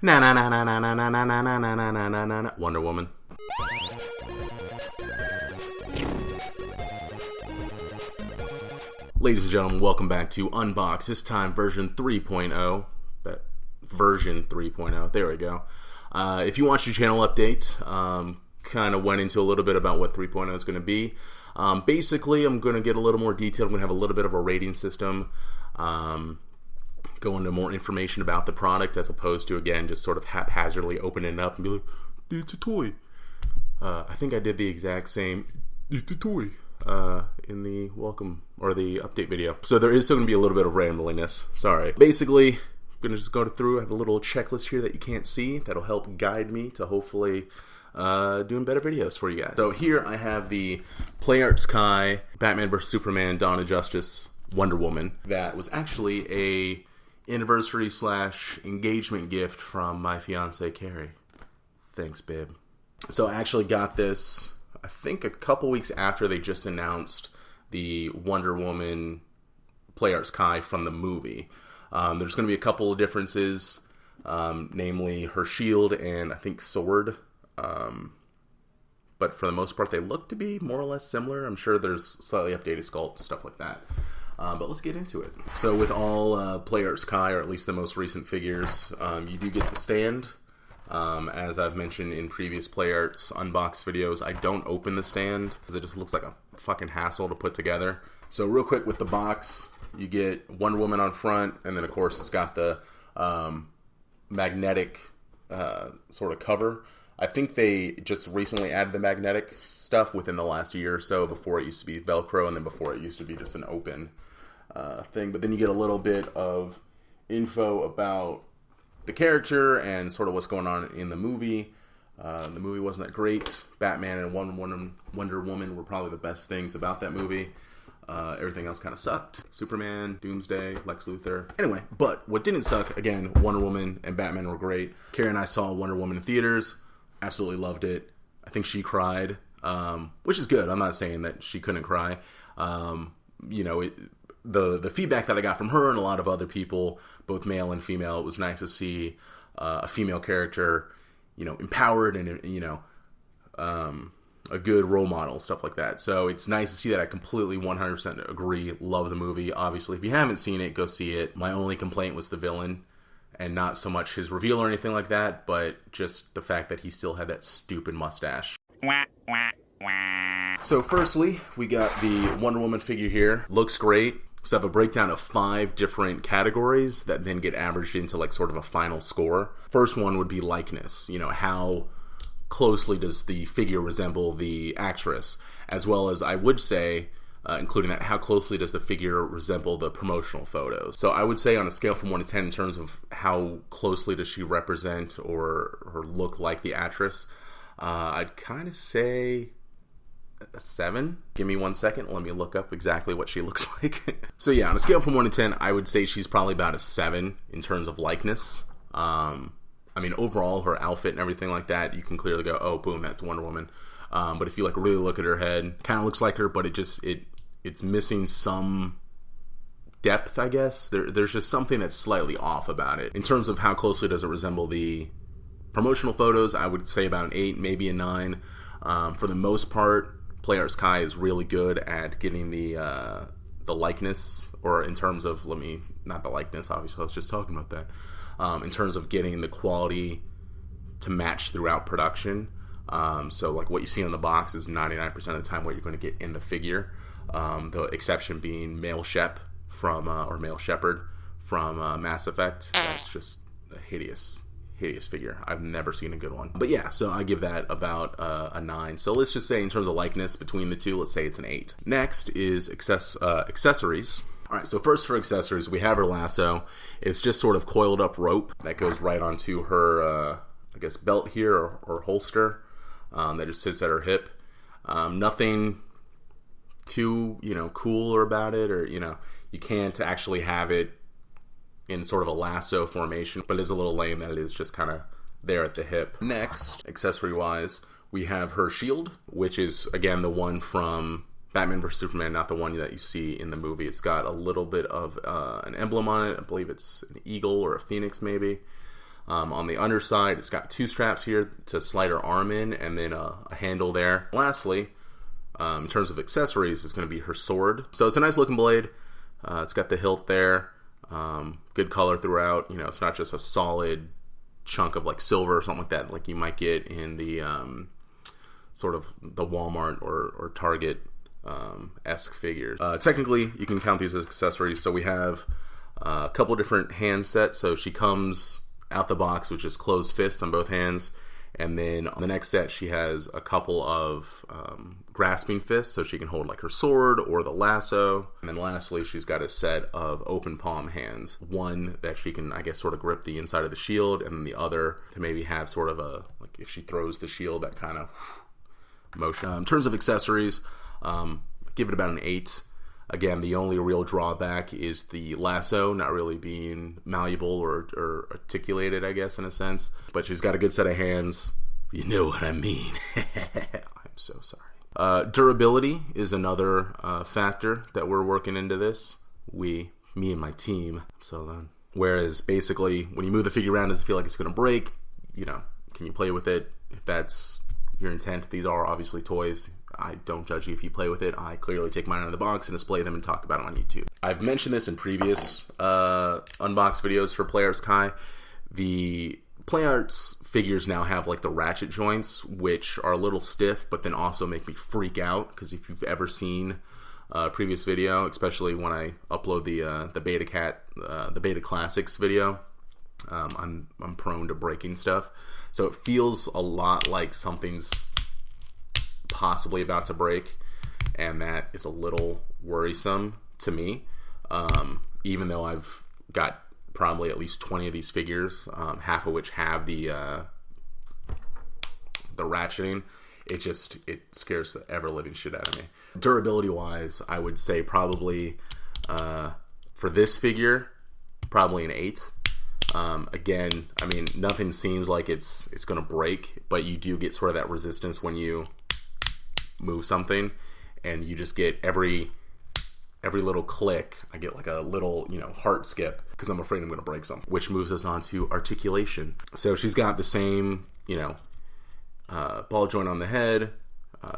Na na na na na na na na na na na na na na na. Wonder Woman. Ladies and gentlemen, welcome back to Unbox. This time version 3.0. That version 3.0. There we go. If you watched your channel update, kind of went into a little bit about what 3.0 is going to be. Basically, I'm going to get a little more detailed. I'm going to have a little bit of a rating system. Go into more information about the product as opposed to, again, just sort of haphazardly opening it up and be like, it's a toy. I think I did the exact same, it's a toy, in the welcome or the update video. So there is still going to be a little bit of rambliness. Sorry. Basically, I'm going to just go through. I have a little checklist here that you can't see that'll help guide me to hopefully doing better videos for you guys. So here I have the PlayArts Kai Batman vs Superman Dawn of Justice Wonder Woman that was actually a anniversary / engagement gift from my fiance Carrie. Thanks, babe. So I actually got this, I think, a couple weeks after they just announced the Wonder Woman PlayArts Kai from the movie. There's going to be a couple of differences, namely her shield and I think sword. But for the most part, they look to be more or less similar. I'm sure there's slightly updated sculpt, stuff like that. But let's get into it. So with all PlayArts Kai, or at least the most recent figures, you do get the stand. As I've mentioned in previous PlayArts Unbox videos, I don't open the stand because it just looks like a fucking hassle to put together. So real quick with the box, you get Wonder Woman on front, and then of course it's got the magnetic sort of cover. I think they just recently added the magnetic stuff within the last year or so. Before it used to be Velcro, and then before it used to be just an open thing. But then you get a little bit of info about the character and sort of what's going on in the movie. The movie wasn't that great. Batman and Wonder Woman were probably the best things about that movie. Everything else kind of sucked. Superman, Doomsday, Lex Luthor. Anyway, but what didn't suck, again, Wonder Woman and Batman were great. Carrie and I saw Wonder Woman in theaters. Absolutely loved it. I think she cried, which is good. I'm not saying that she couldn't cry. You know, the feedback that I got from her and a lot of other people, both male and female, it was nice to see a female character, you know, empowered and, you know, a good role model, stuff like that. So it's nice to see that. I completely 100% agree. Love the movie. Obviously, if you haven't seen it, go see it. My only complaint was the villain, and not so much his reveal or anything like that, but just the fact that he still had that stupid mustache. So firstly, we got the Wonder Woman figure here. Looks great. So I have a breakdown of 5 different categories that then get averaged into like sort of a final score. First one would be likeness. You know, how closely does the figure resemble the actress? As well as, I would say, including that, how closely does the figure resemble the promotional photos? So I would say on a scale from 1 to 10 in terms of how closely does she represent or look like the actress, I'd kind of say a 7. Give me 1 second. Let me look up exactly what she looks like. So yeah, on a scale from 1 to 10, I would say she's probably about a 7 in terms of likeness. I mean, overall, her outfit and everything like that, you can clearly go, oh, boom, that's Wonder Woman. But if you like really look at her head, kind of looks like her, but it's missing some depth, I guess. There's just something that's slightly off about it. In terms of how closely does it resemble the promotional photos, I would say about an 8, maybe a 9. For the most part, PlayArts Kai is really good at getting the likeness, or in terms of, not the likeness, obviously, I was just talking about that. In terms of getting the quality to match throughout production. So like what you see on the box is 99% of the time what you're going to get in the figure. The exception being Male Shep from, or Male Shepherd from Mass Effect. That's just a hideous figure. I've never seen a good one. But yeah, so I give that about a 9. So let's just say in terms of likeness between the two, let's say it's an 8. Next is accessories. Alright, so first for accessories, we have her lasso. It's just sort of coiled up rope that goes right onto her, I guess, belt here or holster that just sits at her hip. Nothing too, you know, cooler about it, or, you know, you can't actually have it in sort of a lasso formation, but it is a little lame that it is just kind of there at the hip. Next, accessory-wise, we have her shield, which is, again, the one from Batman vs Superman, not the one that you see in the movie. It's got a little bit of an emblem on it. I believe it's an eagle or a phoenix, maybe. On the underside, it's got 2 straps here to slide her arm in, and then a handle there. Lastly, in terms of accessories, is going to be her sword. So it's a nice looking blade. It's got the hilt there. Good color throughout. You know, it's not just a solid chunk of like silver or something like that, like you might get in the sort of the Walmart or Target esque figures. Technically, you can count these as accessories. So we have a couple different hand sets. So she comes out the box with just closed fists on both hands, and then on the next set she has a couple of grasping fists, so she can hold like her sword or the lasso. And then lastly, she's got a set of open palm hands, one that she can, I guess, sort of grip the inside of the shield, and then the other to maybe have sort of a, like if she throws the shield, that kind of motion. In terms of accessories, give it about an 8. Again, the only real drawback is the lasso not really being malleable or articulated, I guess, in a sense. But she's got a good set of hands. You know what I mean. I'm so sorry. Durability is another factor that we're working into this. Me and my team. So then, whereas basically when you move the figure around, does it feel like it's going to break? You know, can you play with it? If that's your intent, these are obviously toys. I don't judge you if you play with it. I clearly take mine out of the box and display them and talk about it on YouTube. I've mentioned this in previous unbox videos for Playarts Kai. The Playarts figures now have like the ratchet joints, which are a little stiff, but then also make me freak out, because if you've ever seen a previous video, especially when I upload the Beta Classics video, I'm prone to breaking stuff. So it feels a lot like something's possibly about to break, and that is a little worrisome to me. Even though I've got probably at least 20 of these figures, half of which have the ratcheting, it scares the ever-living shit out of me. Durability wise, I would say probably for this figure, probably an 8. Again, I mean, nothing seems like it's gonna break, but you do get sort of that resistance when you move something, and you just get every little click, I get like a little, heart skip, because I'm afraid I'm going to break something. Which moves us on to articulation. So she's got the same, ball joint on the head.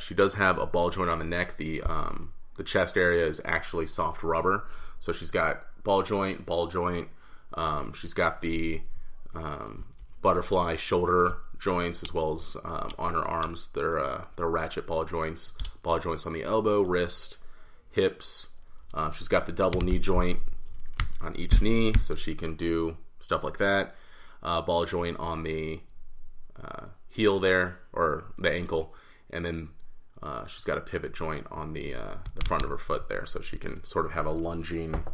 She does have a ball joint on the neck. The chest area is actually soft rubber. So she's got ball joint. She's got the butterfly shoulder joints, as well as on her arms. They're ratchet ball joints on the elbow, wrist, hips. She's got the double knee joint on each knee, so she can do stuff like that. Ball joint on the heel there, or the ankle, and then she's got a pivot joint on the front of her foot there, so she can sort of have a lunging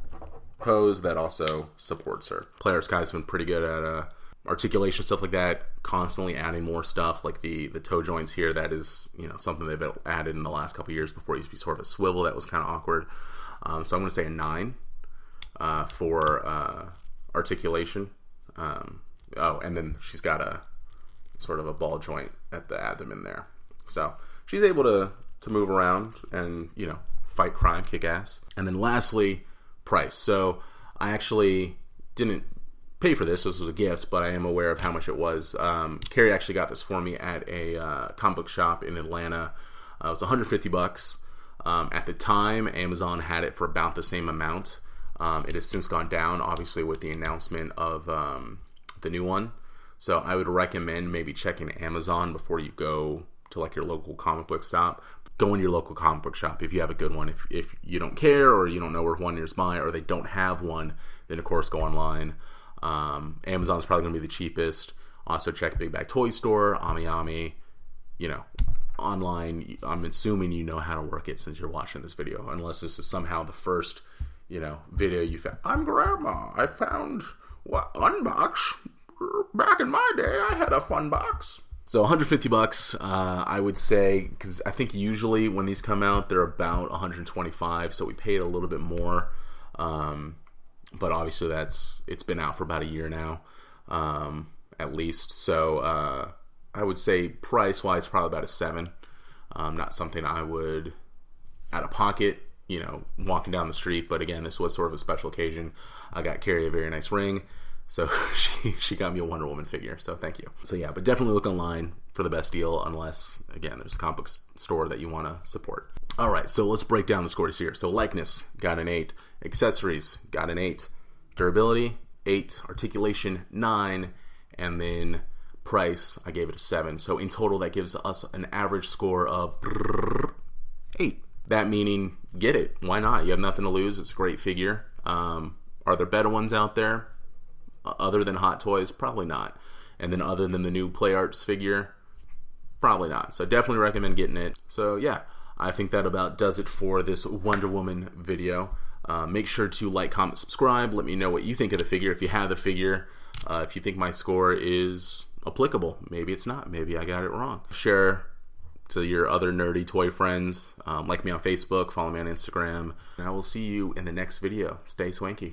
pose that also supports her. Playarts Kai's been pretty good at articulation, stuff like that, constantly adding more stuff, like the toe joints here. That is, something they've added in the last couple of years. Before it used to be sort of a swivel that was kind of awkward. So I'm going to say a 9 for articulation. And then she's got a sort of a ball joint at the abdomen there. So she's able to move around and, fight crime, kick ass. And then lastly, price. So I actually didn't pay for this was a gift, but I am aware of how much it was. Carrie actually got this for me at a comic book shop in Atlanta. It was $150. At the time, Amazon had it for about the same amount. It has since gone down, obviously, with the announcement of the new one. So I would recommend maybe checking Amazon before you go to like your local comic book shop. Go in your local comic book shop if you have a good one. If you don't care, or you don't know where one nearby, or they don't have one, then of course go online. Amazon's probably going to be the cheapest. Also check Big Bag Toy Store, Ami. Online, I'm assuming you know how to work it since you're watching this video, unless this is somehow the first, video you found. I'm Grandma. I found Unbox. Back in my day, I had a fun box. So $150, I would say, because I think usually when these come out, they're about $125. So we paid a little bit more. But obviously it's been out for about a year now, at least. So I would say price-wise, probably about a 7. Not something I would, out of pocket, walking down the street. But again, this was sort of a special occasion. I got Carrie a very nice ring. So she got me a Wonder Woman figure, so thank you. So yeah, but definitely look online for the best deal, unless, again, there's a comic book store that you want to support. All right, so let's break down the scores here. So likeness, got an 8. Accessories, got an 8. Durability, 8. Articulation, 9. And then price, I gave it a 7. So in total, that gives us an average score of 8. That meaning, get it. Why not? You have nothing to lose. It's a great figure. Are there better ones out there? Other than Hot Toys? Probably not. And then other than the new Play Arts figure? Probably not. So definitely recommend getting it. So yeah, I think that about does it for this Wonder Woman video. Make sure to like, comment, subscribe. Let me know what you think of the figure. If you have the figure, if you think my score is applicable. Maybe it's not. Maybe I got it wrong. Share to your other nerdy toy friends. Like me on Facebook. Follow me on Instagram. And I will see you in the next video. Stay swanky.